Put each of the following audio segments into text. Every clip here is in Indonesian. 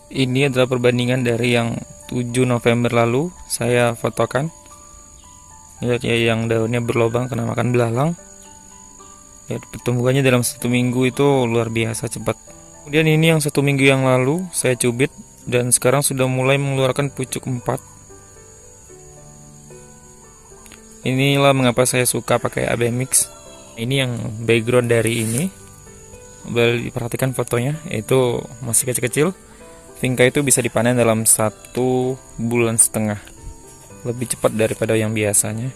Ini adalah perbandingan dari yang 7 November lalu saya fotokan. Lihat ya, yang daunnya berlobang kena makan belalang. Ya, pertumbuhannya dalam 1 minggu itu luar biasa cepat. Kemudian ini yang 1 minggu yang lalu saya cubit dan sekarang sudah mulai mengeluarkan pucuk 4. Inilah mengapa saya suka pakai AB Mix. Ini yang background dari ini. Boleh diperhatikan fotonya, itu masih kecil-kecil. Vinca itu bisa dipanen dalam 1,5 bulan, lebih cepat daripada yang biasanya.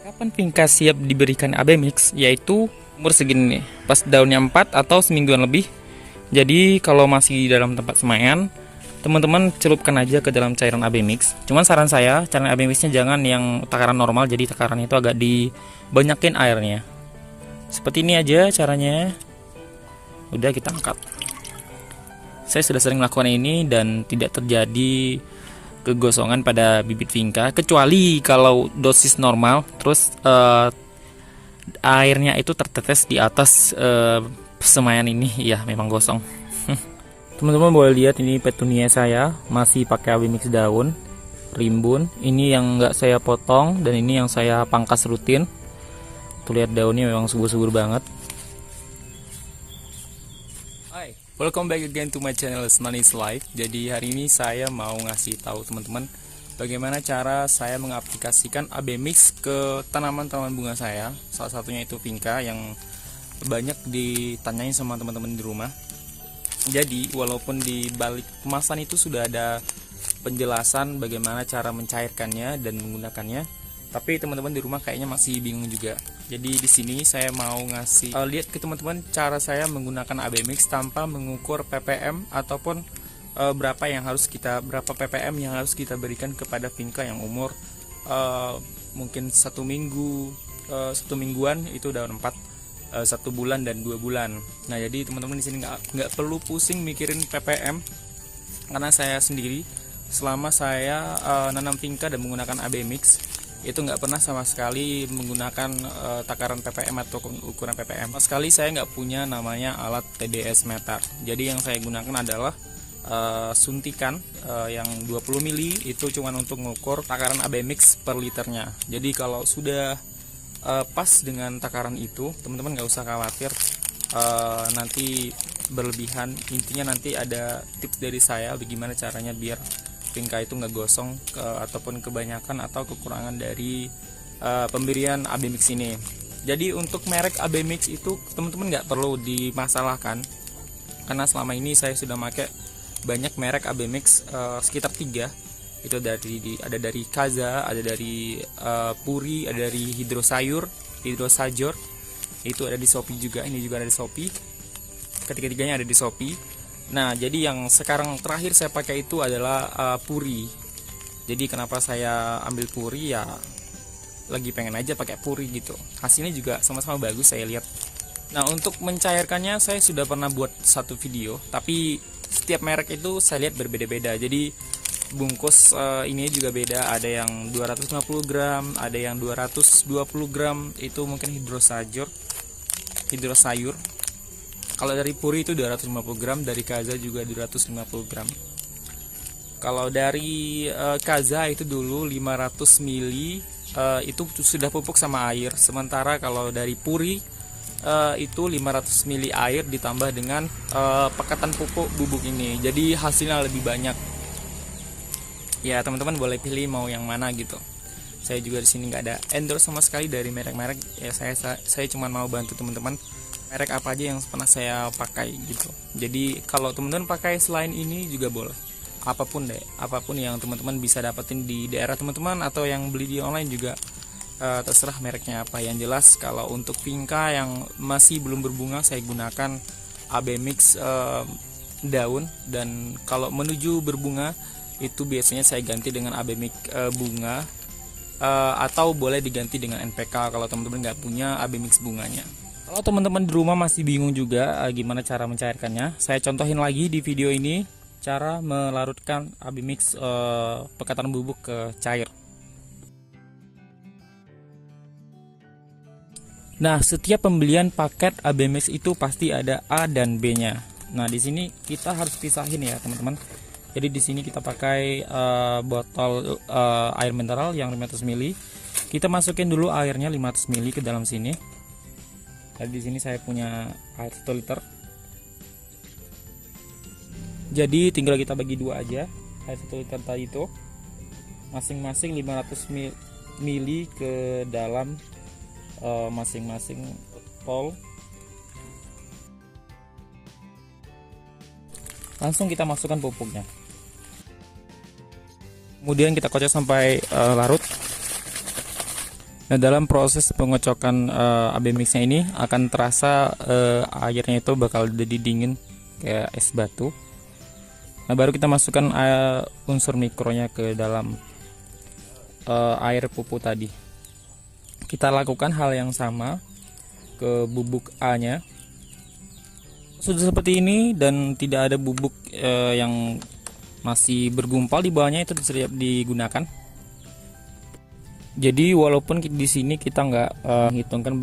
Kapan Vinca siap diberikan AB Mix? Yaitu umur segini nih, pas daunnya 4 atau semingguan lebih. Jadi kalau masih di dalam tempat semaian, teman-teman celupkan aja ke dalam cairan AB Mix. Cuman saran saya, cairan AB Mixnya jangan yang takaran normal, jadi takarannya itu agak dibanyakin airnya. Seperti ini aja caranya. Udah, kita angkat. Saya sudah sering melakukan ini dan tidak terjadi kegosongan pada bibit Vinca, kecuali kalau dosis normal terus airnya itu tertetes di atas semaian ini, ya memang gosong. Teman-teman boleh lihat ini petunia saya masih pakai AB Mix daun rimbun. Ini yang nggak saya potong dan ini yang saya pangkas rutin. Tuh, lihat daunnya memang subur-subur banget. Hai, welcome back again to my channel Smanis Life. Jadi hari ini saya mau ngasih tahu teman-teman bagaimana cara saya mengaplikasikan AB Mix ke tanaman-tanaman bunga saya. Salah satunya itu Vinca yang banyak ditanyain sama teman-teman di rumah. Jadi walaupun di balik kemasan itu sudah ada penjelasan bagaimana cara mencairkannya dan menggunakannya, tapi teman-teman di rumah kayaknya masih bingung juga. Jadi di sini saya mau ngasih lihat ke teman-teman cara saya menggunakan AB Mix tanpa mengukur ppm ataupun berapa ppm yang harus kita berikan kepada Vinca yang umur mungkin 1 minggu, 1 mingguan itu daun 4, 1 bulan dan 2 bulan. Nah, jadi teman-teman di sini nggak perlu pusing mikirin ppm, karena saya sendiri selama saya nanam Vinca dan menggunakan AB Mix itu nggak pernah sama sekali menggunakan takaran ppm atau ukuran ppm. Sama sekali saya nggak punya namanya alat TDS meter. Jadi yang saya gunakan adalah suntikan yang 20 mili, itu cuma untuk mengukur takaran AB Mix per liternya. Jadi kalau sudah pas dengan takaran itu, teman-teman nggak usah khawatir nanti berlebihan. Intinya nanti ada tips dari saya bagaimana caranya biar Vinca itu nggak gosong ataupun kebanyakan atau kekurangan dari pemberian AB Mix ini. Jadi untuk merek AB Mix itu teman-teman nggak perlu dimasalahkan, karena selama ini saya sudah pakai banyak merek AB Mix, sekitar 3. Itu ada dari Kaza, ada dari Puri, ada dari Hidrosajor. Itu ada di Shopee juga, ini juga ada di Shopee. Ketiga-tiganya ada di Shopee. Nah, jadi yang sekarang terakhir saya pakai itu adalah Puri. Jadi kenapa saya ambil Puri, ya lagi pengen aja pakai Puri gitu. Hasilnya juga sama-sama bagus saya lihat. Nah, untuk mencairkannya saya sudah pernah buat satu video, tapi setiap merek itu saya lihat berbeda-beda. Jadi bungkus ini juga beda, ada yang 250 gram, ada yang 220 gram, itu mungkin hidrosayur. Kalau dari Puri itu 250 gram, dari Kaza juga 250 gram. Kalau dari Kaza itu dulu 500 mili, itu sudah pupuk sama air. Sementara kalau dari Puri itu 500 mili air ditambah dengan pekatan pupuk bubuk ini. Jadi hasilnya lebih banyak. Ya, teman-teman boleh pilih mau yang mana gitu. Saya juga di sini nggak ada endorse sama sekali dari merek-merek. Ya, saya cuma mau bantu teman-teman merek apa aja yang pernah saya pakai gitu. Jadi kalau teman-teman pakai selain ini juga boleh, apapun yang teman-teman bisa dapetin di daerah teman-teman atau yang beli di online juga, terserah mereknya apa. Yang jelas kalau untuk Vinca yang masih belum berbunga, saya gunakan AB Mix daun, dan kalau menuju berbunga itu biasanya saya ganti dengan AB Mix bunga, atau boleh diganti dengan NPK kalau teman-teman nggak punya AB Mix bunganya. Kalau teman-teman di rumah masih bingung juga gimana cara mencairkannya, saya contohin lagi di video ini cara melarutkan AB Mix pekatan bubuk ke cair. Nah, setiap pembelian paket AB Mix itu pasti ada A dan B-nya. Nah, di sini kita harus pisahin ya, teman-teman. Jadi di sini kita pakai botol air mineral yang 500 ml. Kita masukin dulu airnya 500 ml ke dalam sini. Jadi di sini saya punya air 1 liter. Jadi tinggal kita bagi dua aja air 1 liter tadi itu, masing-masing 500 ml ke dalam masing-masing botol. Langsung kita masukkan pupuknya. Kemudian kita kocok sampai larut. Nah, dalam proses pengocokan AB mixnya ini akan terasa airnya itu bakal jadi dingin kayak es batu. Nah, baru kita masukkan unsur mikronya ke dalam air pupuk tadi. Kita lakukan hal yang sama ke bubuk A-nya. Sudah seperti ini dan tidak ada bubuk yang masih bergumpal di bawahnya, itu siap digunakan. Jadi walaupun di sini kita nggak menghitungkan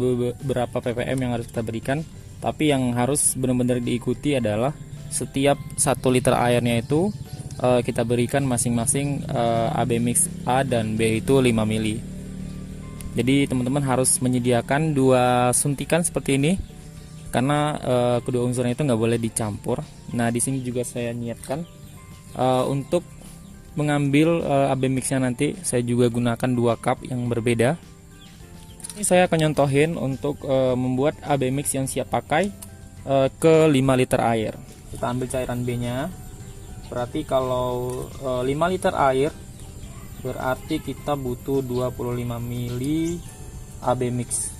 berapa ppm yang harus kita berikan, tapi yang harus benar-benar diikuti adalah setiap 1 liter airnya itu kita berikan masing-masing AB mix A dan B itu 5 ml. Jadi teman-teman harus menyediakan 2 suntikan seperti ini, karena kedua unsurnya itu nggak boleh dicampur. Nah, di sini juga saya niatkan untuk mengambil AB mixnya nanti saya juga gunakan 2 cup yang berbeda. Ini saya akan nyontohin untuk membuat AB mix yang siap pakai ke 5 liter air. Kita ambil cairan B nya. Berarti kalau 5 liter air berarti kita butuh 25 ml AB mix.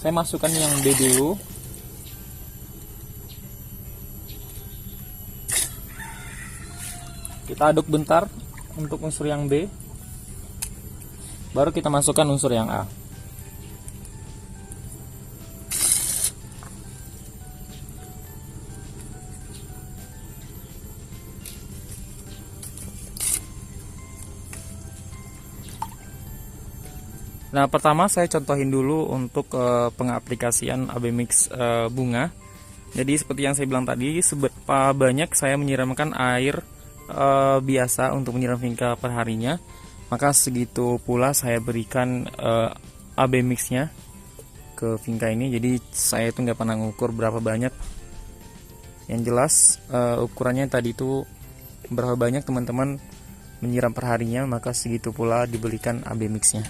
Saya masukkan yang B dulu. Kita aduk bentar untuk unsur yang B, baru kita masukkan unsur yang A. Nah, pertama saya contohin dulu untuk pengaplikasian AB mix bunga. Jadi seperti yang saya bilang tadi, seberapa banyak saya menyiramkan air biasa untuk menyiram vinca perharinya, maka segitu pula saya berikan AB mixnya ke vinca ini. Jadi saya itu nggak pernah ngukur berapa banyak. Yang jelas ukurannya tadi itu berapa banyak teman-teman menyiram perharinya, maka segitu pula diberikan AB mixnya.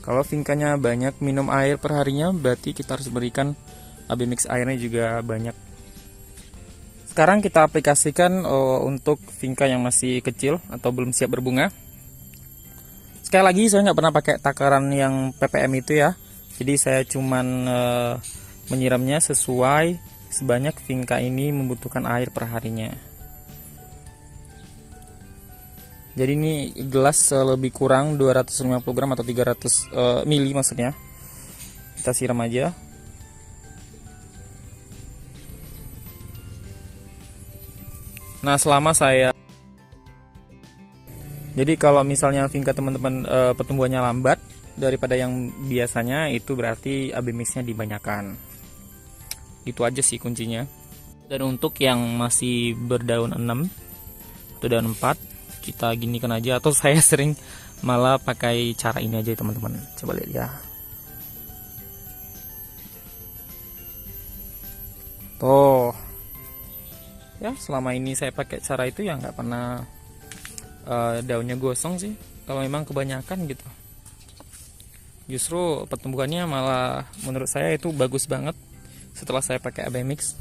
Kalau vincanya banyak minum air perharinya, berarti kita harus berikan AB mix airnya juga banyak. Sekarang kita aplikasikan untuk vinca yang masih kecil atau belum siap berbunga. Sekali lagi, saya nggak pernah pakai takaran yang ppm itu ya. Jadi saya cuman menyiramnya sesuai sebanyak vinca ini membutuhkan air perharinya. Jadi ini gelas lebih kurang 250 gram atau 300 mili maksudnya. Kita siram aja. Nah, selama saya, jadi kalau misalnya vinca teman-teman pertumbuhannya lambat daripada yang biasanya, itu berarti AB mixnya dibanyakan. Itu aja sih kuncinya. Dan untuk yang masih berdaun 6 atau daun 4, kita ginikan aja, atau saya sering malah pakai cara ini aja teman-teman. Coba lihat ya. Tuh. Ya, selama ini saya pakai cara itu ya nggak pernah daunnya gosong sih. Kalau memang kebanyakan gitu, justru pertumbuhannya malah menurut saya itu bagus banget setelah saya pakai AB mix.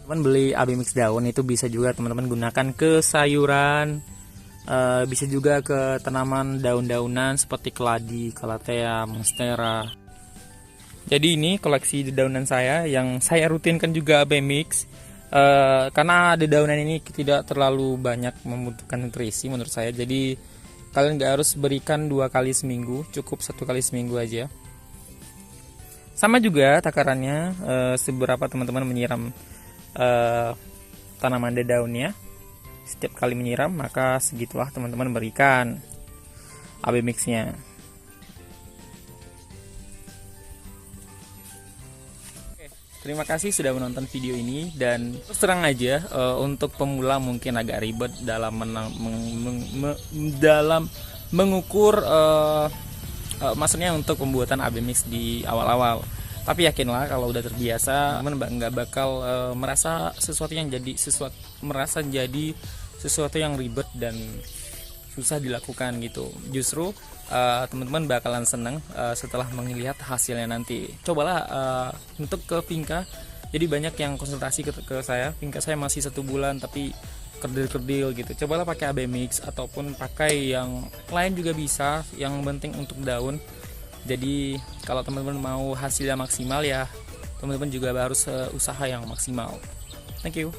Teman beli AB mix daun itu bisa juga teman-teman gunakan ke sayuran, bisa juga ke tanaman daun-daunan seperti keladi, calathea, monstera. Jadi ini koleksi dedaunan saya yang saya rutinkan juga AB mix. Karena dedaunan ini tidak terlalu banyak membutuhkan nutrisi menurut saya, jadi kalian nggak harus berikan 2 kali seminggu, cukup 1 kali seminggu aja. Sama juga takarannya, seberapa teman-teman menyiram tanaman dedaunnya. Setiap kali menyiram maka segitulah teman-teman berikan AB mixnya. Terima kasih sudah menonton video ini, dan terus terang aja untuk pemula mungkin agak ribet dalam dalam mengukur maksudnya untuk pembuatan AB mix di awal-awal. Tapi yakinlah kalau udah terbiasa, nggak bakal merasa sesuatu yang jadi sesuatu yang ribet dan susah dilakukan gitu. Justru teman-teman bakalan seneng setelah melihat hasilnya nanti. Cobalah untuk ke Vinka. Jadi banyak yang konsultasi ke saya, Vinka saya masih 1 bulan tapi kerdil-kerdil gitu. Cobalah pakai AB mix ataupun pakai yang lain juga bisa, yang penting untuk daun. Jadi kalau teman-teman mau hasilnya maksimal ya, teman-teman juga harus usaha yang maksimal. Thank you.